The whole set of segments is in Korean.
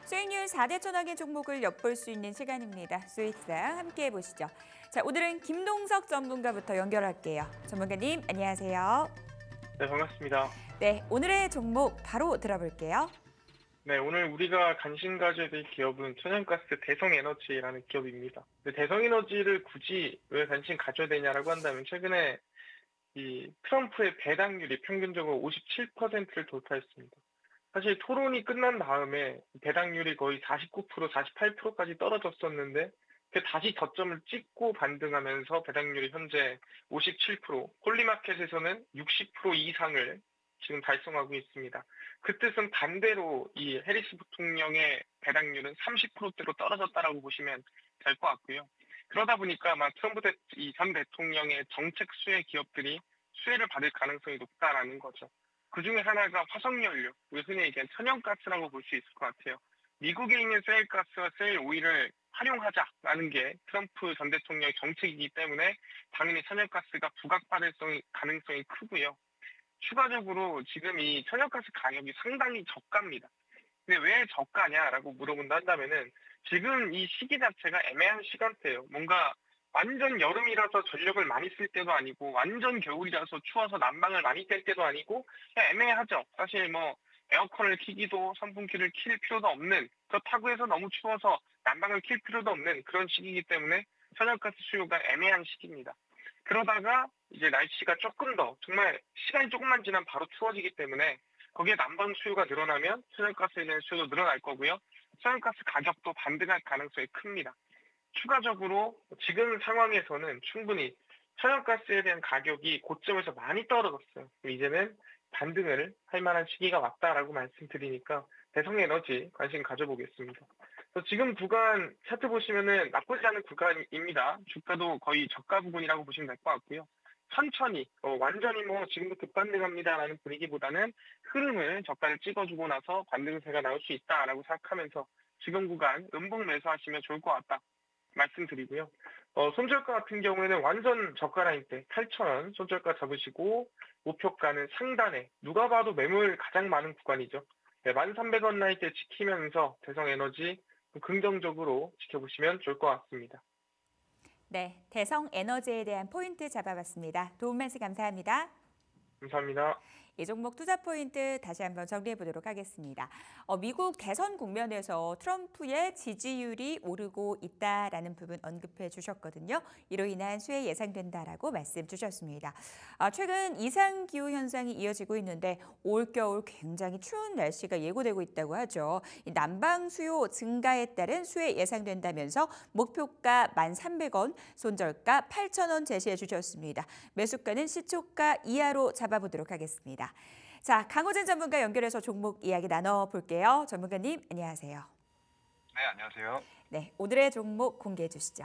수익률 4대 천왕의 종목을 엿볼 수 있는 시간입니다. 수익상 함께 해보시죠. 자, 오늘은 김동석 전문가부터 연결할게요. 전문가님, 안녕하세요. 네, 반갑습니다. 네, 오늘의 종목 바로 들어볼게요. 네, 오늘 우리가 관심 가져야 될 기업은 천연가스 대성에너지라는 기업입니다. 근데 대성에너지를 굳이 왜 관심 가져야 되냐라고 한다면 최근에 이 트럼프의 배당률이 평균적으로 57%를 돌파했습니다. 사실 토론이 끝난 다음에 배당률이 거의 49%, 48%까지 떨어졌었는데 다시 저점을 찍고 반등하면서 배당률이 현재 57%, 콜리마켓에서는 60% 이상을 지금 달성하고 있습니다. 그 뜻은 반대로 이 해리스 부통령의 배당률은 30%대로 떨어졌다라고 보시면 될 것 같고요. 그러다 보니까 아마 트럼프 전 대통령의 정책 수혜 기업들이 수혜를 받을 가능성이 높다라는 거죠. 그 중에 하나가 화석연료, 흔히 얘기한 천연가스라고 볼 수 있을 것 같아요. 미국에 있는 셰일가스와 셰일 오일을 활용하자라는 게 트럼프 전 대통령의 정책이기 때문에 당연히 천연가스가 부각받을 가능성이 크고요. 추가적으로 지금 이 천연가스 가격이 상당히 저가입니다. 근데 왜 저가냐라고 물어본다 한다면은 지금 이 시기 자체가 애매한 시간대예요. 뭔가 완전 여름이라서 전력을 많이 쓸 때도 아니고 완전 겨울이라서 추워서 난방을 많이 뗄 때도 아니고 그냥 애매하죠. 사실 뭐 에어컨을 켜기도 선풍기를 킬 필요도 없는, 그렇다고 해서 너무 추워서 난방을 킬 필요도 없는 그런 시기이기 때문에 천연가스 수요가 애매한 시기입니다. 그러다가 이제 날씨가 조금 더 정말 시간이 조금만 지나면 바로 추워지기 때문에 거기에 난방 수요가 늘어나면 천연가스에 대한 수요도 늘어날 거고요. 천연가스 가격도 반등할 가능성이 큽니다. 추가적으로 지금 상황에서는 충분히 천연가스에 대한 가격이 고점에서 많이 떨어졌어요. 이제는 반등을 할 만한 시기가 왔다라고 말씀드리니까 대성에너지 관심 가져보겠습니다. 그래서 지금 구간 차트 보시면은 나쁘지 않은 구간입니다. 주가도 거의 저가 부분이라고 보시면 될 것 같고요. 천천히 완전히 뭐 지금도 급반등합니다라는 분위기보다는 흐름을 저가를 찍어주고 나서 반등세가 나올 수 있다라고 생각하면서 지금 구간 음봉 매수하시면 좋을 것 같다 말씀드리고요. 손절가 같은 경우에는 완전 저가 라인 때 8,000원 손절가 잡으시고 목표가는 상단에 누가 봐도 매물 가장 많은 구간이죠. 네, 1,300원 라인 때 지키면서 대성에너지 긍정적으로 지켜보시면 좋을 것 같습니다. 네, 대성에너지에 대한 포인트 잡아봤습니다. 도움 말씀 감사합니다. 감사합니다. 이 종목 투자 포인트 다시 한번 정리해 보도록 하겠습니다. 미국 대선 국면에서 트럼프의 지지율이 오르고 있다라는 부분 언급해 주셨거든요. 이로 인한 수혜 예상된다라고 말씀 주셨습니다. 최근 이상기후 현상이 이어지고 있는데 올겨울 굉장히 추운 날씨가 예고되고 있다고 하죠. 이 난방 수요 증가에 따른 수혜 예상된다면서 목표가 1,300원, 손절가 8,000원 제시해 주셨습니다. 매수가는 시초가 이하로 잡아보도록 하겠습니다. 자, 강호진 전문가 연결해서 종목 이야기 나눠볼게요. 전문가님, 안녕하세요. 네, 안녕하세요. 네, 오늘의 종목 공개해 주시죠.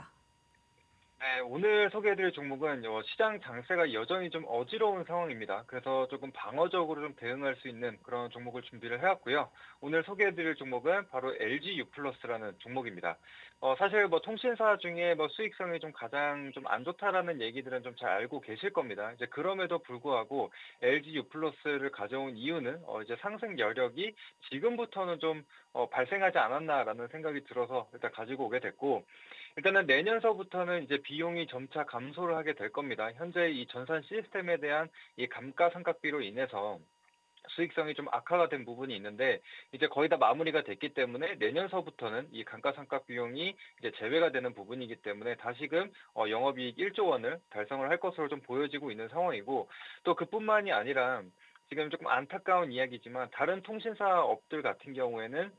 네, 오늘 소개해드릴 종목은 시장 장세가 여전히 좀 어지러운 상황입니다. 그래서 조금 방어적으로 좀 대응할 수 있는 그런 종목을 준비를 해왔고요. 오늘 소개해드릴 종목은 바로 LG U+라는 종목입니다. 사실 뭐 통신사 중에 뭐 수익성이 좀 가장 좀 안 좋다라는 얘기들은 좀 잘 알고 계실 겁니다. 이제 그럼에도 불구하고 LG U+를 가져온 이유는 이제 상승 여력이 지금부터는 좀 발생하지 않았나라는 생각이 들어서 일단 가지고 오게 됐고, 일단은 내년서부터는 이제 비용이 점차 감소를 하게 될 겁니다. 현재 이 전산 시스템에 대한 이 감가상각비로 인해서 수익성이 좀 악화가 된 부분이 있는데 이제 거의 다 마무리가 됐기 때문에 내년서부터는 이 감가상각 비용이 이제 제외가 되는 부분이기 때문에 다시금 영업이익 1조 원을 달성을 할 것으로 좀 보여지고 있는 상황이고, 또 그뿐만이 아니라 지금 조금 안타까운 이야기지만 다른 통신사업들 같은 경우에는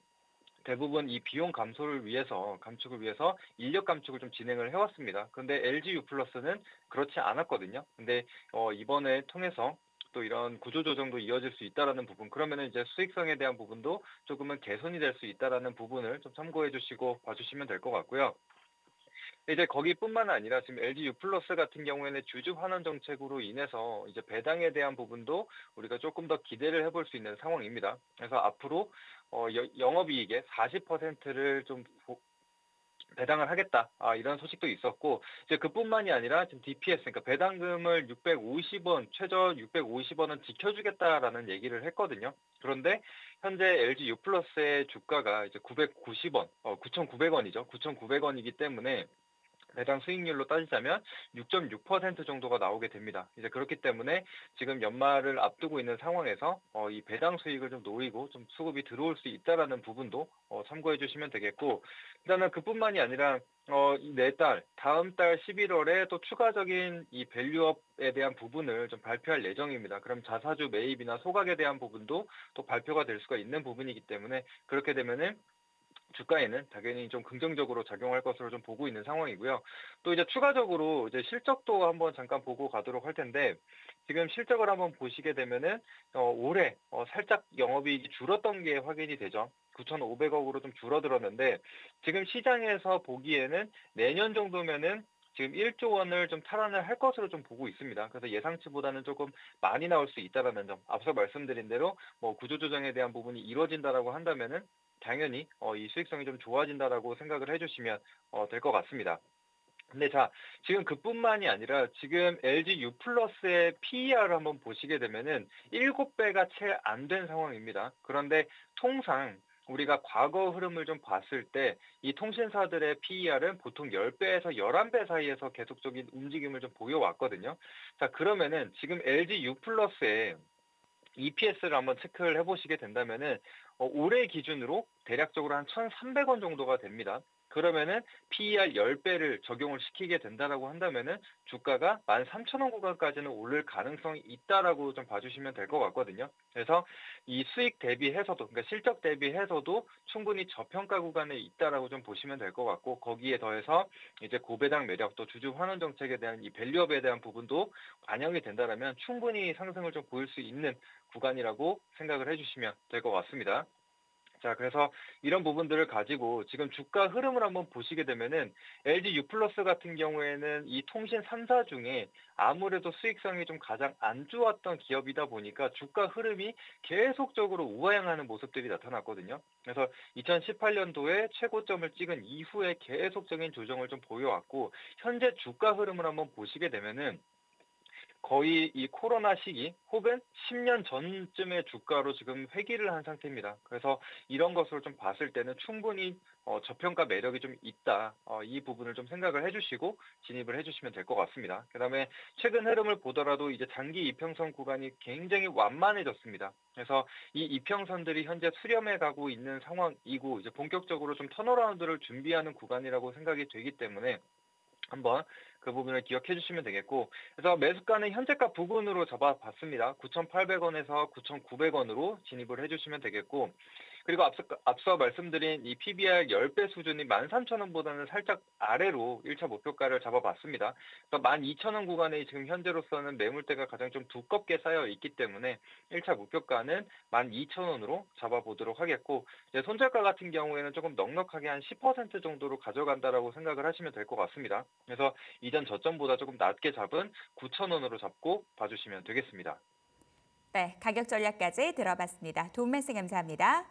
대부분 이 비용 감소를 위해서, 감축을 위해서 인력 감축을 좀 진행을 해왔습니다. 그런데 LG U+는 그렇지 않았거든요. 근데 이번에 통해서 또 이런 구조조정도 이어질 수 있다라는 부분, 그러면은 이제 수익성에 대한 부분도 조금은 개선이 될 수 있다라는 부분을 좀 참고해 주시고 봐주시면 될 것 같고요. 이제 거기뿐만 아니라 지금 LG U+ 같은 경우에는 주주 환원 정책으로 인해서 이제 배당에 대한 부분도 우리가 조금 더 기대를 해볼 수 있는 상황입니다. 그래서 앞으로 영업이익의 40%를 좀 배당을 하겠다. 이런 소식도 있었고, 이제 그뿐만이 아니라 지금 DPS, 그러니까 배당금을 650원, 최저 650원은 지켜주겠다라는 얘기를 했거든요. 그런데 현재 LG U+의 주가가 이제 990원, 9,900원이죠. 9,900원이기 때문에 배당 수익률로 따지자면 6.6% 정도가 나오게 됩니다. 이제 그렇기 때문에 지금 연말을 앞두고 있는 상황에서 이 배당 수익을 좀 노리고 좀 수급이 들어올 수 있다라는 부분도 참고해 주시면 되겠고, 일단은 그뿐만이 아니라 이 내달 다음 달 11월에 또 추가적인 이 밸류업에 대한 부분을 좀 발표할 예정입니다. 그럼 자사주 매입이나 소각에 대한 부분도 또 발표가 될 수가 있는 부분이기 때문에 그렇게 되면은 주가에는 당연히 좀 긍정적으로 작용할 것으로 좀 보고 있는 상황이고요. 또 이제 추가적으로 이제 실적도 한번 잠깐 보고 가도록 할 텐데, 지금 실적을 한번 보시게 되면은 올해 살짝 영업이익이 줄었던 게 확인이 되죠. 9,500억으로 좀 줄어들었는데, 지금 시장에서 보기에는 내년 정도면은 지금 1조 원을 좀 탈환을 할 것으로 좀 보고 있습니다. 그래서 예상치보다는 조금 많이 나올 수 있다라는 점, 앞서 말씀드린 대로 뭐 구조조정에 대한 부분이 이루어진다라고 한다면은 당연히 이 수익성이 좀 좋아진다라고 생각을 해주시면 될 것 같습니다. 근데 자, 지금 그뿐만이 아니라 지금 LG U+의 PER을 한번 보시게 되면은 7배가 채 안 된 상황입니다. 그런데 통상 우리가 과거 흐름을 좀 봤을 때 이 통신사들의 PER은 보통 10배에서 11배 사이에서 계속적인 움직임을 좀 보여왔거든요. 자, 그러면은 지금 LG U+의 EPS를 한번 체크를 해보시게 된다면은 올해 기준으로 대략적으로 한 1,300원 정도가 됩니다. 그러면은 PER 10배를 적용을 시키게 된다라고 한다면은 주가가 13,000원 구간까지는 오를 가능성이 있다라고 좀 봐주시면 될 것 같거든요. 그래서 이 수익 대비해서도, 그러니까 실적 대비해서도 충분히 저평가 구간에 있다라고 좀 보시면 될 것 같고, 거기에 더해서 이제 고배당 매력 또 주주 환원 정책에 대한 이 밸류업에 대한 부분도 반영이 된다라면 충분히 상승을 좀 보일 수 있는 구간이라고 생각을 해주시면 될 것 같습니다. 자, 그래서 이런 부분들을 가지고 지금 주가 흐름을 한번 보시게 되면은 LG U+ 같은 경우에는 이 통신 3사 중에 아무래도 수익성이 좀 가장 안 좋았던 기업이다 보니까 주가 흐름이 계속적으로 우하향하는 모습들이 나타났거든요. 그래서 2018년도에 최고점을 찍은 이후에 계속적인 조정을 좀 보여왔고, 현재 주가 흐름을 한번 보시게 되면은 거의 이 코로나 시기 혹은 10년 전쯤의 주가로 지금 회귀를 한 상태입니다. 그래서 이런 것을 좀 봤을 때는 충분히 저평가 매력이 좀 있다. 이 부분을 좀 생각을 해주시고 진입을 해주시면 될 것 같습니다. 그다음에 최근 흐름을 보더라도 이제 장기 이평선 구간이 굉장히 완만해졌습니다. 그래서 이 이평선들이 현재 수렴해 가고 있는 상황이고, 이제 본격적으로 좀 턴어라운드를 준비하는 구간이라고 생각이 되기 때문에 한번 그 부분을 기억해 주시면 되겠고, 그래서 매수가는 현재가 부근으로 잡아봤습니다. 9,800원에서 9,900원으로 진입을 해주시면 되겠고, 그리고 앞서 말씀드린 이 PBR 10배 수준이 13,000원보다는 살짝 아래로 1차 목표가를 잡아봤습니다. 그래서 12,000원 구간에 지금 현재로서는 매물대가 가장 좀 두껍게 쌓여 있기 때문에 1차 목표가는 12,000원으로 잡아보도록 하겠고, 이제 손절가 같은 경우에는 조금 넉넉하게 한 10% 정도로 가져간다라고 생각을 하시면 될 것 같습니다. 그래서 이전 저점보다 조금 낮게 잡은 9,000원으로 잡고 봐주시면 되겠습니다. 네, 가격 전략까지 들어봤습니다. 도움 말씀 감사합니다.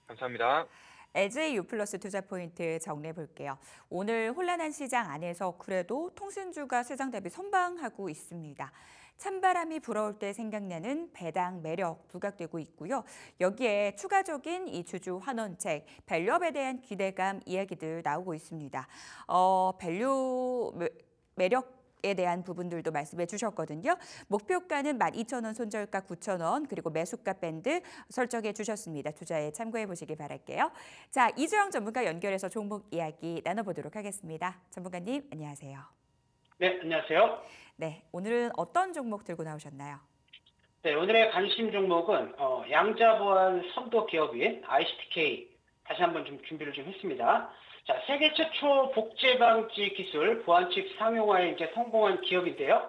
감사합니다. LG U+ 투자 포인트 정리해 볼게요. 오늘 혼란한 시장 안에서 그래도 통신주가 시장 대비 선방하고 있습니다. 찬바람이 불어올 때 생각나는 배당 매력 부각되고 있고요. 여기에 추가적인 이 주주 환원책, 밸류업에 대한 기대감 이야기들 나오고 있습니다. 밸류 매력에 대한 부분들도 말씀해 주셨거든요. 목표가는 12,000원, 손절가 9,000원, 그리고 매수가 밴드 설정해 주셨습니다. 투자에 참고해 보시기 바랄게요. 자, 이주영 전문가 연결해서 종목 이야기 나눠보도록 하겠습니다. 전문가님, 안녕하세요. 네, 안녕하세요. 네, 오늘은 어떤 종목 들고 나오셨나요? 네, 오늘의 관심 종목은 양자보안 선도 기업인 ICTK 다시 한번 좀 준비를 좀 했습니다. 자, 세계 최초 복제 방지 기술 보안칩 상용화에 이제 성공한 기업인데요.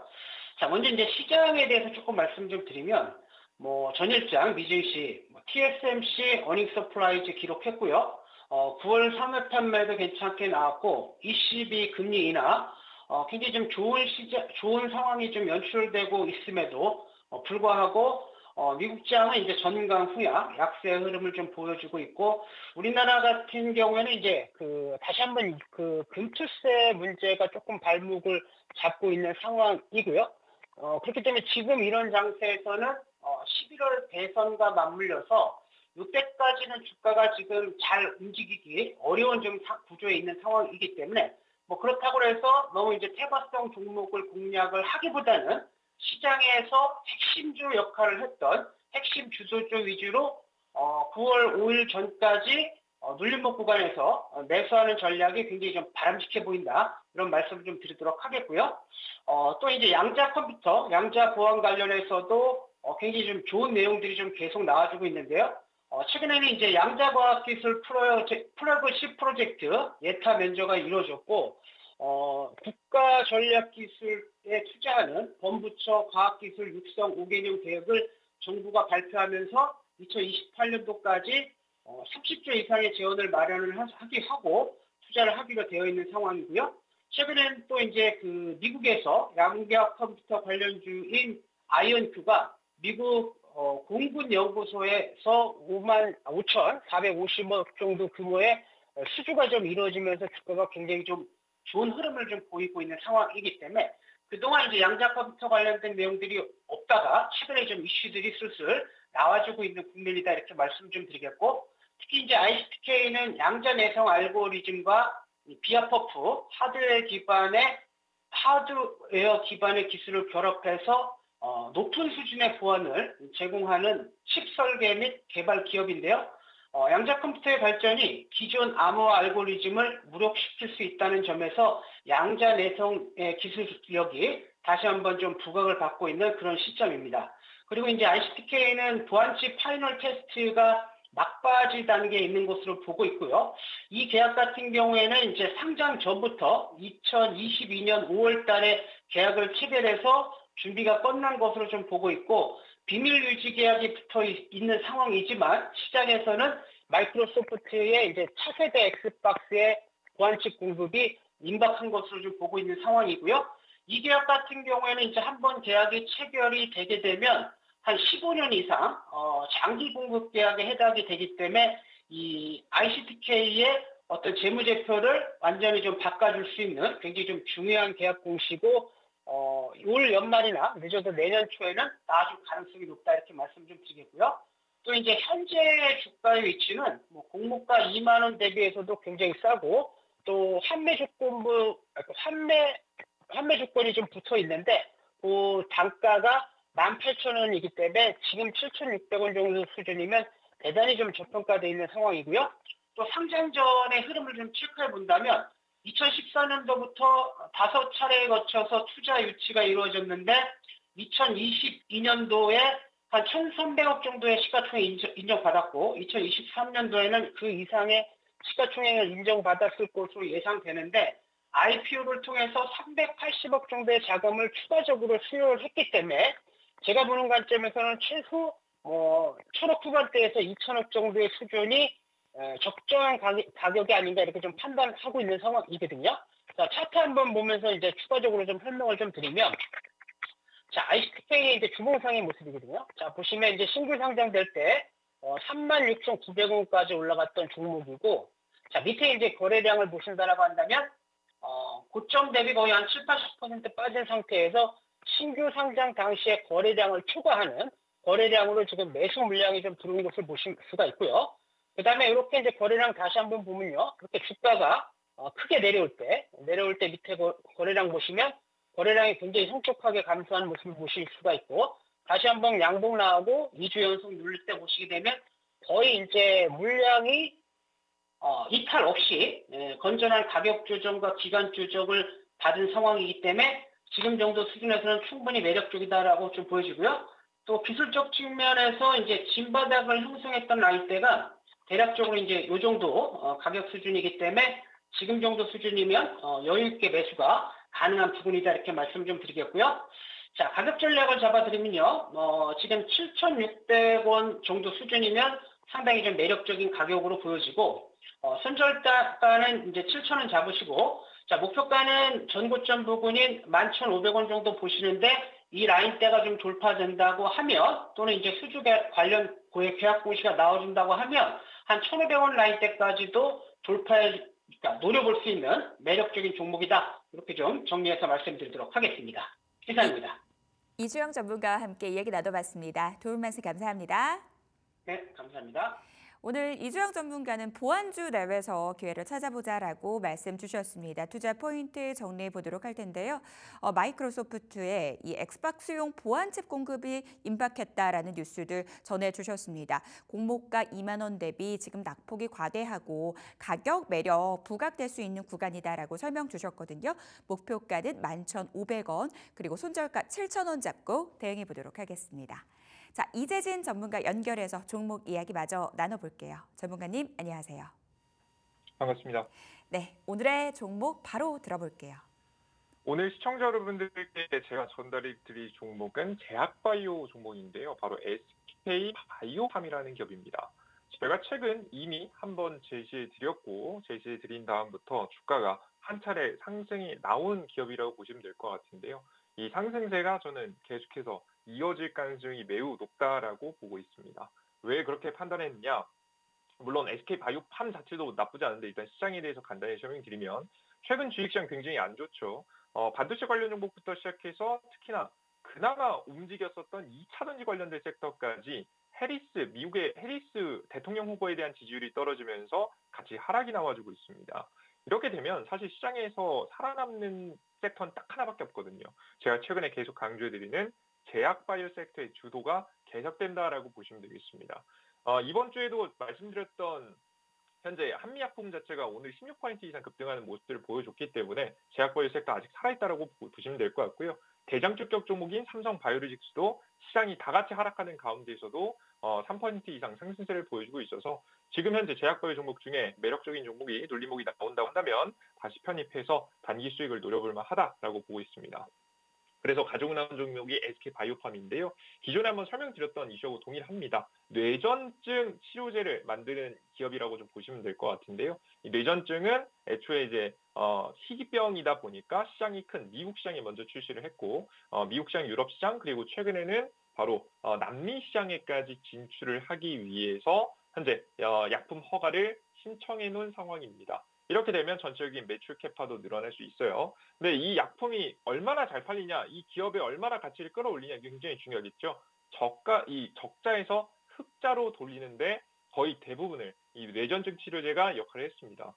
자, 먼저 이제 시장에 대해서 조금 말씀 좀 드리면 전일장 미증시, TSMC 어닝 서프라이즈 기록했고요. 9월 3회 판매도 괜찮게 나왔고 ECB 금리 인하 굉장히 좀 좋은 상황이 좀 연출되고 있음에도 불구하고 미국장은 이제 전강 후약, 약세 흐름을 좀 보여주고 있고, 우리나라 같은 경우에는 이제 다시 한번 금투세 문제가 조금 발목을 잡고 있는 상황이고요. 그렇기 때문에 지금 이런 장세에서는 11월 대선과 맞물려서 이때까지는 주가가 지금 잘 움직이기 어려운 좀 구조에 있는 상황이기 때문에 뭐 그렇다고 해서 너무 이제 퇴과성 종목을 공략을 하기보다는 시장에서 핵심주 역할을 했던 핵심 주도주 위주로 9월 5일 전까지 눌림목 구간에서 매수하는 전략이 굉장히 좀 바람직해 보인다. 이런 말씀을 좀 드리도록 하겠고요. 또 이제 양자 컴퓨터, 양자 보안 관련해서도 굉장히 좀 좋은 내용들이 좀 계속 나와주고 있는데요. 최근에는 이제 양자과학기술 플러그십 프로젝트 예타 면제가 이루어졌고, 국가전략기술에 투자하는 범부처 과학기술 육성 5개년 계획을 정부가 발표하면서 2028년도까지 30조 이상의 재원을 마련을 하고 투자를 하기로 되어 있는 상황이고요. 최근에는 또 이제 미국에서 양자 컴퓨터 관련주인 아이언큐가 미국 공군연구소에서 55,450억 정도 규모의 수주가 좀 이루어지면서 주가가 굉장히 좀 좋은 흐름을 좀 보이고 있는 상황이기 때문에 그동안 이제 양자 컴퓨터 관련된 내용들이 없다가 최근에 좀 이슈들이 슬슬 나와주고 있는 국면이다 이렇게 말씀 좀 드리겠고, 특히 이제 ICTK는 양자 내성 알고리즘과 비아퍼프 하드웨어 기반의 기술을 결합해서 높은 수준의 보안을 제공하는 칩 설계 및 개발 기업인데요. 양자 컴퓨터의 발전이 기존 암호화 알고리즘을 무력시킬 수 있다는 점에서 양자 내성의 기술력이 다시 한번 좀 부각을 받고 있는 그런 시점입니다. 그리고 이제 ICTK는 보안칩 파이널 테스트가 막바지 단계에 있는 것으로 보고 있고요. 이 계약 같은 경우에는 이제 상장 전부터 2022년 5월 달에 계약을 체결해서 준비가 끝난 것으로 좀 보고 있고, 비밀 유지 계약이 붙어 있는 상황이지만 시장에서는 마이크로소프트의 이제 차세대 엑스박스의 보안칩 공급이 임박한 것으로 좀 보고 있는 상황이고요. 이 계약 같은 경우에는 이제 한번 계약이 체결이 되게 되면 한 15년 이상 장기 공급 계약에 해당이 되기 때문에 이 ICTK의 어떤 재무제표를 완전히 좀 바꿔줄 수 있는 굉장히 좀 중요한 계약 공시고, 올 연말이나 늦어도 내년 초에는 나아질 가능성이 높다 이렇게 말씀 좀 드리겠고요. 또 이제 현재 주가의 위치는 뭐 공모가 2만 원 대비해서도 굉장히 싸고, 또 환매 조건이 좀 붙어 있는데 그 단가가 18,000원이기 때문에 지금 7,600원 정도 수준이면 대단히 좀 저평가되어 있는 상황이고요. 또 상장 전의 흐름을 좀 체크해 본다면 2014년도부터 5차례에 거쳐서 투자 유치가 이루어졌는데 2022년도에 한 1,300억 정도의 시가총액 인정받았고 2023년도에는 그 이상의 시가총액을 인정받았을 것으로 예상되는데, IPO를 통해서 380억 정도의 자금을 추가적으로 수요를 했기 때문에 제가 보는 관점에서는 최소 1,000억 후반대에서 2,000억 정도의 수준이 적정한 가격이 아닌가 이렇게 좀 판단하고 있는 상황이거든요. 자, 차트 한번 보면서 이제 추가적으로 좀 설명을 좀 드리면, 자, ICTK의 이제 주봉상의 모습이거든요. 자, 보시면 이제 신규 상장될 때 36,900원까지 올라갔던 종목이고, 자, 밑에 이제 거래량을 보신다라고 한다면 고점 대비 거의 한 7, 80% 빠진 상태에서 신규 상장 당시에 거래량을 초과하는 거래량으로 지금 매수 물량이 좀 들어온 것을 보실 수가 있고요. 그 다음에 이렇게 이제 거래량 다시 한번 보면요. 그렇게 주가가 크게 내려올 때 밑에 거래량 보시면 거래량이 굉장히 성격하게 감소하는 모습을 보실 수가 있고, 다시 한번 양봉 나오고 2주 연속 누릴 때 보시게 되면 거의 이제 물량이 이탈 없이 건전한 가격 조정과 기간 조정을 받은 상황이기 때문에 지금 정도 수준에서는 충분히 매력적이다라고 좀 보여지고요. 또 기술적 측면에서 이제 진바닥을 형성했던 라인대가 대략적으로 이제 이 정도 가격 수준이기 때문에 지금 정도 수준이면 여유 있게 매수가 가능한 부분이다 이렇게 말씀 좀 드리겠고요. 자, 가격 전략을 잡아드리면요. 지금 7,600원 정도 수준이면 상당히 좀 매력적인 가격으로 보여지고, 손절가는 이제 7,000원 잡으시고, 자, 목표가는 전고점 부근인 11,500원 정도 보시는데 이 라인대가 좀 돌파된다고 하면 또는 이제 수주 관련 고액 계약 공시가 나와준다고 하면 한 1,500원 라인대까지도 그러니까 노려볼 수 있는 매력적인 종목이다. 이렇게 좀 정리해서 말씀드리도록 하겠습니다. 이상입니다. 이주영 전문가와 함께 이야기 나눠봤습니다. 도움 말씀 감사합니다. 네, 감사합니다. 오늘 이주영 전문가는 보안주 내외에서 기회를 찾아보자라고 말씀 주셨습니다. 투자 포인트 정리해 보도록 할 텐데요. 마이크로소프트의 이 엑스박스용 보안칩 공급이 임박했다라는 뉴스들 전해주셨습니다. 공모가 2만 원 대비 지금 낙폭이 과대하고 가격 매력 부각될 수 있는 구간이다라고 설명 주셨거든요. 목표가는 11,500원 그리고 손절가 7,000원 잡고 대응해 보도록 하겠습니다. 자, 이재진 전문가 연결해서 종목 이야기 마저 나눠볼게요. 전문가님, 안녕하세요. 반갑습니다. 네, 오늘의 종목 바로 들어볼게요. 오늘 시청자 여러분들께 제가 전달해 드릴 종목은 제약바이오 종목인데요. 바로 SK 바이오팜이라는 기업입니다. 제가 최근 이미 한번 제시해 드렸고 제시해 드린 다음부터 주가가 한 차례 상승이 나온 기업이라고 보시면 될 것 같은데요. 이 상승세가 저는 계속해서 이어질 가능성이 매우 높다라고 보고 있습니다. 왜 그렇게 판단했느냐? 물론 SK 바이오팜 자체도 나쁘지 않은데 일단 시장에 대해서 간단히 설명드리면 최근 주식시장 굉장히 안 좋죠. 반도체 관련 종목부터 시작해서 특히나 그나마 움직였었던 2차 전지 관련된 섹터까지 미국의 해리스 대통령 후보에 대한 지지율이 떨어지면서 같이 하락이 나와주고 있습니다. 이렇게 되면 사실 시장에서 살아남는 섹터는 딱 하나밖에 없거든요. 제가 최근에 계속 강조해드리는 제약바이오 섹터의 주도가 계속된다라고 보시면 되겠습니다. 이번 주에도 말씀드렸던 현재 한미약품 자체가 오늘 16% 이상 급등하는 모습들을 보여줬기 때문에 제약바이오 섹터 아직 살아있다라고 보시면 될 것 같고요. 대장주격 종목인 삼성바이오로직스도 시장이 다 같이 하락하는 가운데에서도 3% 이상 상승세를 보여주고 있어서 지금 현재 제약바이오 종목 중에 매력적인 종목이 눌림목이 나온다고 한다면 다시 편입해서 단기 수익을 노려볼 만하다라고 보고 있습니다. 그래서 가지고 나온 종목이 SK바이오팜인데요. 기존에 한번 설명드렸던 이슈하고 동일합니다. 뇌전증 치료제를 만드는 기업이라고 좀 보시면 될 것 같은데요. 이 뇌전증은 애초에 이제 희귀병이다 보니까 시장이 큰 미국 시장에 먼저 출시를 했고 미국 시장, 유럽 시장 그리고 최근에는 바로 남미 시장에까지 진출을 하기 위해서 현재 약품 허가를 신청해 놓은 상황입니다. 이렇게 되면 전체적인 매출 캐파도 늘어날 수 있어요. 근데 이 약품이 얼마나 잘 팔리냐, 이 기업의 얼마나 가치를 끌어올리냐 이게 굉장히 중요하겠죠. 이 적자에서 흑자로 돌리는데 거의 대부분을 이 뇌전증 치료제가 역할을 했습니다.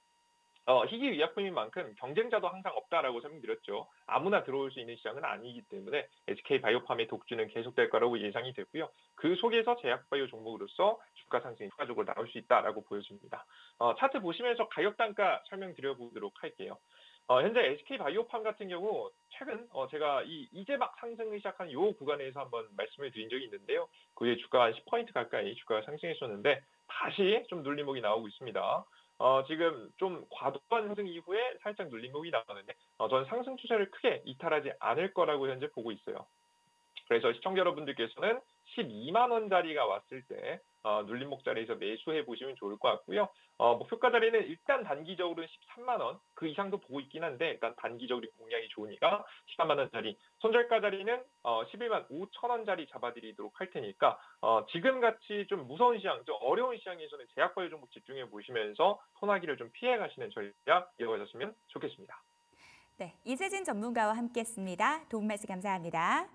희귀 의약품인 만큼 경쟁자도 항상 없다라고 설명드렸죠. 아무나 들어올 수 있는 시장은 아니기 때문에 SK바이오팜의 독주는 계속될 거라고 예상이 되고요. 그 속에서 제약바이오 종목으로서 주가 상승이 추가적으로 나올 수 있다라고 보여집니다. 차트 보시면서 가격 단가 설명드려보도록 할게요. 현재 SK바이오팜 같은 경우 최근 제가 이제 막 상승을 시작한 이 구간에서 한번 말씀을 드린 적이 있는데요. 그에 주가가 한 10% 가까이 주가가 상승했었는데 다시 좀 눌림목이 나오고 있습니다. 지금 좀 과도한 상승 이후에 살짝 눌림목이 나오는데 저는 상승 추세를 크게 이탈하지 않을 거라고 현재 보고 있어요. 그래서 시청자 여러분들께서는 12만 원짜리가 왔을 때 눌림목 자리에서 매수해 보시면 좋을 것 같고요. 목표가 자리는 일단 단기적으로는 13만 원, 그 이상도 보고 있긴 한데 일단 단기적으로 공략이 좋으니까 13만 원짜리, 손절가 자리는 11만 5천 원짜리 잡아드리도록 할 테니까 지금같이 좀 무서운 시장, 좀 어려운 시장에서는 제약바이오 종목 집중해 보시면서 소나기를 좀 피해 가시는 전략 이어가셨으면 좋겠습니다. 네, 이재진 전문가와 함께했습니다. 도움 말씀 감사합니다.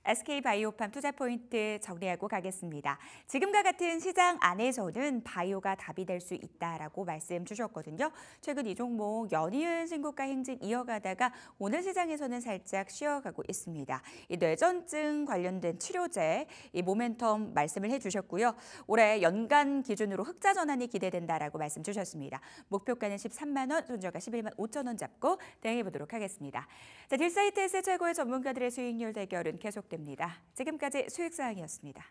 SK바이오팜 투자 포인트 정리하고 가겠습니다. 지금과 같은 시장 안에서는 바이오가 답이 될 수 있다라고 말씀 주셨거든요. 최근 이 종목 연이은 신고가 행진 이어가다가 오늘 시장에서는 살짝 쉬어가고 있습니다. 이 뇌전증 관련된 치료제 이 모멘텀 말씀을 해주셨고요. 올해 연간 기준으로 흑자 전환이 기대된다라고 말씀 주셨습니다. 목표가는 13만 원, 손절가 11만 5천 원 잡고 대응해 보도록 하겠습니다. 자, 딜사이트에서 최고의 전문가들의 수익률 대결은 계속됩니다. 지금까지 수익사항이었습니다.